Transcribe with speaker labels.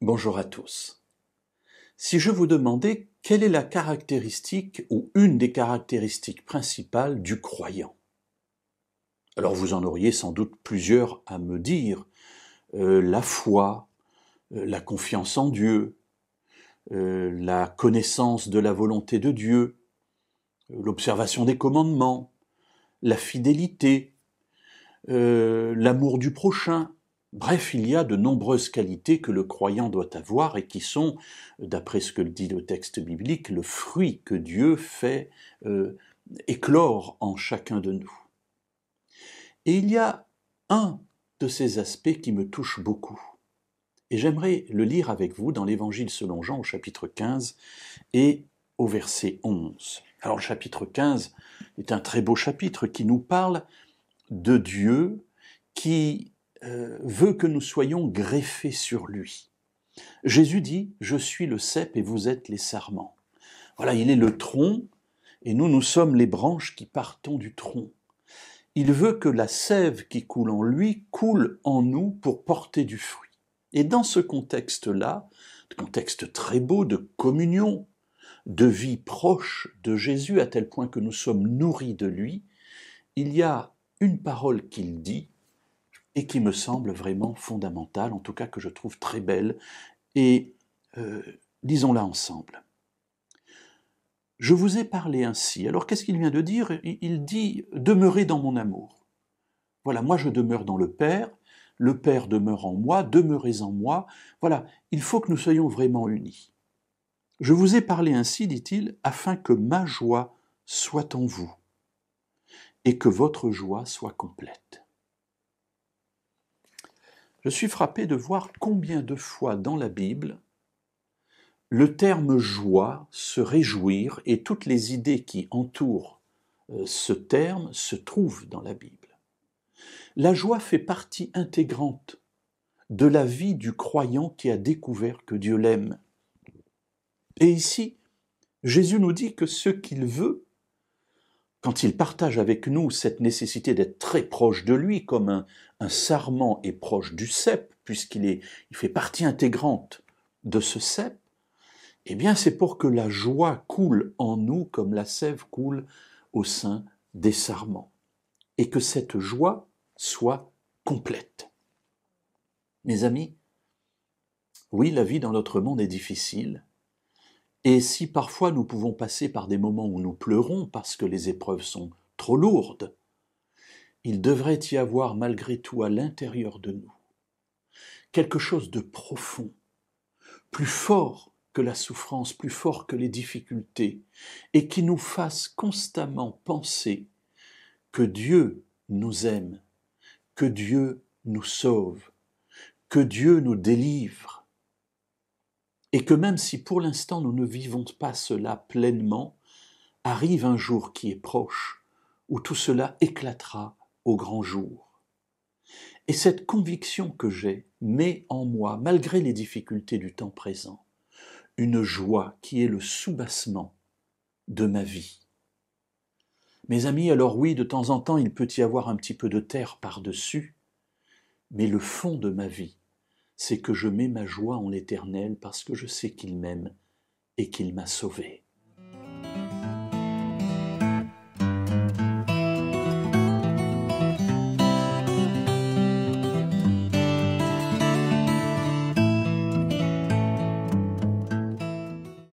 Speaker 1: Bonjour à tous. Si je vous demandais quelle est la caractéristique ou une des caractéristiques principales du croyant, alors vous en auriez sans doute plusieurs à me dire. La foi, la confiance en Dieu, la connaissance de la volonté de Dieu, l'observation des commandements, la fidélité, l'amour du prochain. Bref, il y a de nombreuses qualités que le croyant doit avoir et qui sont, d'après ce que dit le texte biblique, le fruit que Dieu fait éclore en chacun de nous. Et il y a un de ces aspects qui me touche beaucoup. Et j'aimerais le lire avec vous dans l'Évangile selon Jean au chapitre 15 et au verset 11. Alors le chapitre 15 est un très beau chapitre qui nous parle de Dieu qui veut que nous soyons greffés sur lui. Jésus dit « Je suis le cep et vous êtes les sarments ». Voilà, il est le tronc et nous sommes les branches qui partons du tronc. Il veut que la sève qui coule en lui coule en nous pour porter du fruit. Et dans ce contexte-là, contexte très beau de communion, de vie proche de Jésus à tel point que nous sommes nourris de lui, il y a une parole qu'il dit et qui me semble vraiment fondamentale, en tout cas que je trouve très belle, et lisons-la ensemble. Je vous ai parlé ainsi. Alors qu'est-ce qu'il vient de dire ? Il dit « Demeurez dans mon amour ». Voilà, moi je demeure dans le Père demeure en moi, demeurez en moi. Voilà, il faut que nous soyons vraiment unis. Je vous ai parlé ainsi, dit-il, afin que ma joie soit en vous et que votre joie soit complète. Je suis frappé de voir combien de fois dans la Bible le terme joie, se réjouir et toutes les idées qui entourent ce terme se trouvent dans la Bible. La joie fait partie intégrante de la vie du croyant qui a découvert que Dieu l'aime. Et ici, Jésus nous dit que ce qu'il veut, quand il partage avec nous cette nécessité d'être très proche de lui, comme un sarment est proche du cep, puisqu'il fait partie intégrante de ce cep, eh bien c'est pour que la joie coule en nous comme la sève coule au sein des sarments, et que cette joie soit complète. Mes amis, oui, la vie dans notre monde est difficile, et si parfois nous pouvons passer par des moments où nous pleurons parce que les épreuves sont trop lourdes, il devrait y avoir malgré tout à l'intérieur de nous quelque chose de profond, plus fort que la souffrance, plus fort que les difficultés, et qui nous fasse constamment penser que Dieu nous aime, que Dieu nous sauve, que Dieu nous délivre, et que même si pour l'instant nous ne vivons pas cela pleinement, arrive un jour qui est proche, où tout cela éclatera au grand jour. Et cette conviction que j'ai met en moi, malgré les difficultés du temps présent, une joie qui est le soubassement de ma vie. Mes amis, alors oui, de temps en temps, il peut y avoir un petit peu de terre par-dessus, mais le fond de ma vie, c'est que je mets ma joie en l'Éternel parce que je sais qu'il m'aime et qu'il m'a sauvé.